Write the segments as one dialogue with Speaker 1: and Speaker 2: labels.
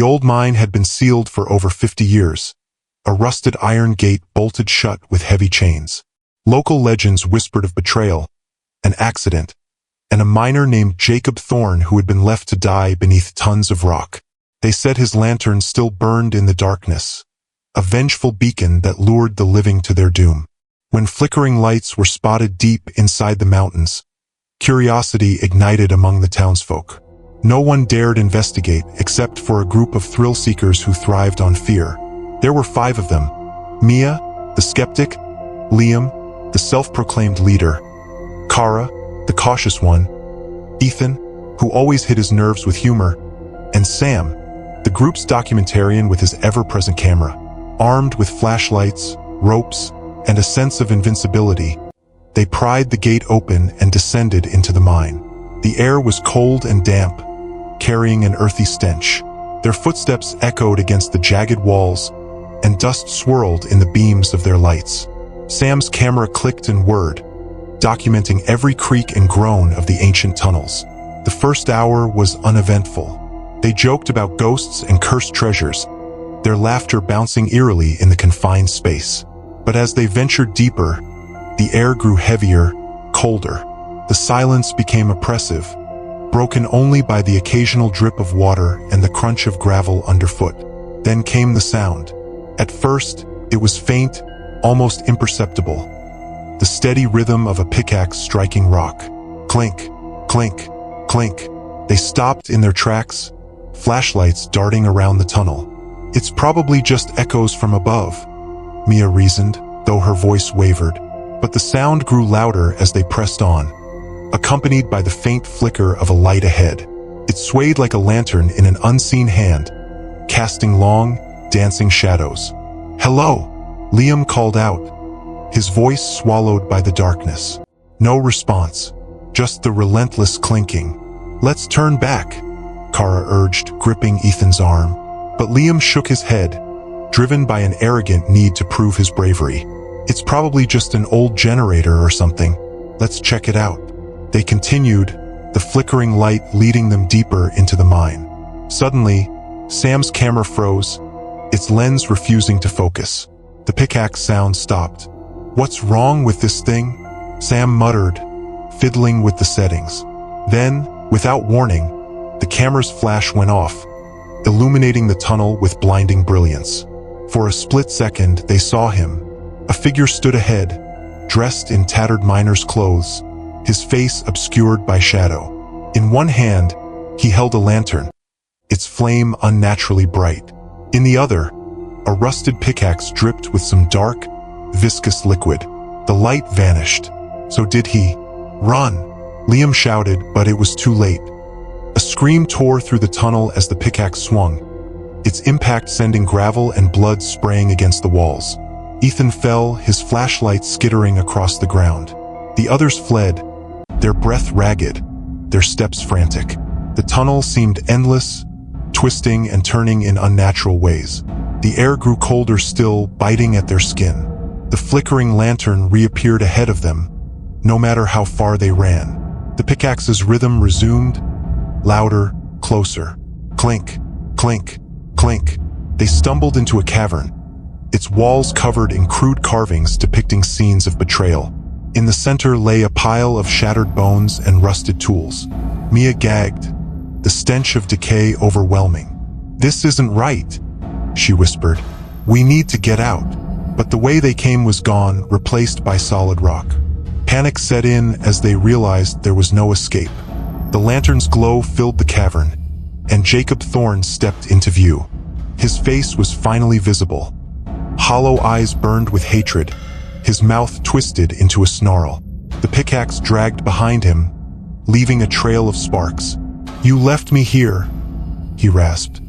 Speaker 1: The old mine had been sealed for over 50 years. A rusted iron gate bolted shut with heavy chains. Local legends whispered of betrayal, an accident, and a miner named Jacob Thorne who had been left to die beneath tons of rock. They said his lantern still burned in the darkness, a vengeful beacon that lured the living to their doom. When flickering lights were spotted deep inside the mountains, curiosity ignited among the townsfolk. No one dared investigate except for a group of thrill-seekers who thrived on fear. There were 5 of them: Mia, the skeptic; Liam, the self-proclaimed leader; Kara, the cautious one; Ethan, who always hid his nerves with humor; and Sam, the group's documentarian with his ever-present camera. Armed with flashlights, ropes, and a sense of invincibility, they pried the gate open and descended into the mine. The air was cold and damp, carrying an earthy stench. Their footsteps echoed against the jagged walls, and dust swirled in the beams of their lights. Sam's camera clicked and whirred, documenting every creak and groan of the ancient tunnels. The first hour was uneventful. They joked about ghosts and cursed treasures, their laughter bouncing eerily in the confined space. But as they ventured deeper, the air grew heavier, colder. The silence became oppressive, broken only by the occasional drip of water and the crunch of gravel underfoot. Then came the sound. At first, it was faint, almost imperceptible. The steady rhythm of a pickaxe striking rock. Clink, clink, clink. They stopped in their tracks, flashlights darting around the tunnel. "It's probably just echoes from above," Mia reasoned, though her voice wavered. But the sound grew louder as they pressed on, accompanied by the faint flicker of a light ahead. It swayed like a lantern in an unseen hand, casting long, dancing shadows. "Hello," Liam called out, his voice swallowed by the darkness. No response, just the relentless clinking. "Let's turn back," Kara urged, gripping Ethan's arm. But Liam shook his head, driven by an arrogant need to prove his bravery. "It's probably just an old generator or something. Let's check it out." They continued, the flickering light leading them deeper into the mine. Suddenly, Sam's camera froze, its lens refusing to focus. The pickaxe sound stopped. "What's wrong with this thing?" Sam muttered, fiddling with the settings. Then, without warning, the camera's flash went off, illuminating the tunnel with blinding brilliance. For a split second, they saw him. A figure stood ahead, dressed in tattered miner's clothes, his face obscured by shadow. In one hand, he held a lantern, its flame unnaturally bright. In the other, a rusted pickaxe dripped with some dark, viscous liquid. The light vanished. So did he. "Run!" Liam shouted, but it was too late. A scream tore through the tunnel as the pickaxe swung, its impact sending gravel and blood spraying against the walls. Ethan fell, his flashlight skittering across the ground. The others fled, their breath ragged, their steps frantic. The tunnel seemed endless, twisting and turning in unnatural ways. The air grew colder still, biting at their skin. The flickering lantern reappeared ahead of them, no matter how far they ran. The pickaxe's rhythm resumed, louder, closer. Clink, clink, clink. They stumbled into a cavern, its walls covered in crude carvings depicting scenes of betrayal. In the center lay a pile of shattered bones and rusted tools. Mia gagged, the stench of decay overwhelming. "This isn't right," she whispered. "We need to get out." But the way they came was gone, replaced by solid rock. Panic set in as they realized there was no escape. The lantern's glow filled the cavern, and Jacob Thorne stepped into view. His face was finally visible. Hollow eyes burned with hatred, his mouth twisted into a snarl. The pickaxe dragged behind him, leaving a trail of sparks. "You left me here," he rasped,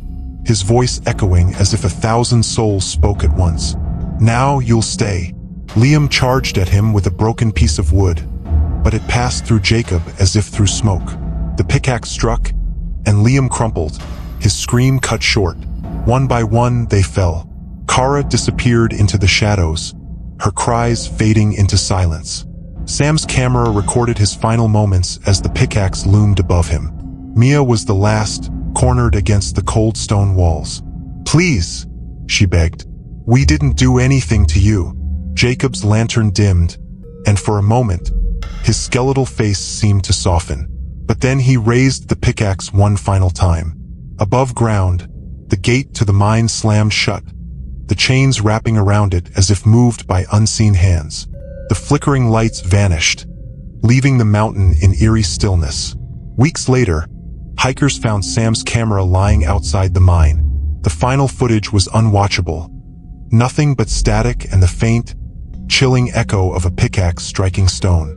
Speaker 1: his voice echoing as if 1,000 souls spoke at once. "Now you'll stay." Liam charged at him with a broken piece of wood, but it passed through Jacob as if through smoke. The pickaxe struck, and Liam crumpled, his scream cut short. One by one, they fell. Kara disappeared into the shadows, her cries fading into silence. Sam's camera recorded his final moments as the pickaxe loomed above him. Mia was the last, cornered against the cold stone walls. "Please," she begged. "We didn't do anything to you." Jacob's lantern dimmed, and for a moment, his skeletal face seemed to soften. But then he raised the pickaxe one final time. Above ground, the gate to the mine slammed shut, the chains wrapping around it as if moved by unseen hands. The flickering lights vanished, leaving the mountain in eerie stillness. Weeks later, hikers found Sam's camera lying outside the mine. The final footage was unwatchable. Nothing but static and the faint, chilling echo of a pickaxe striking stone.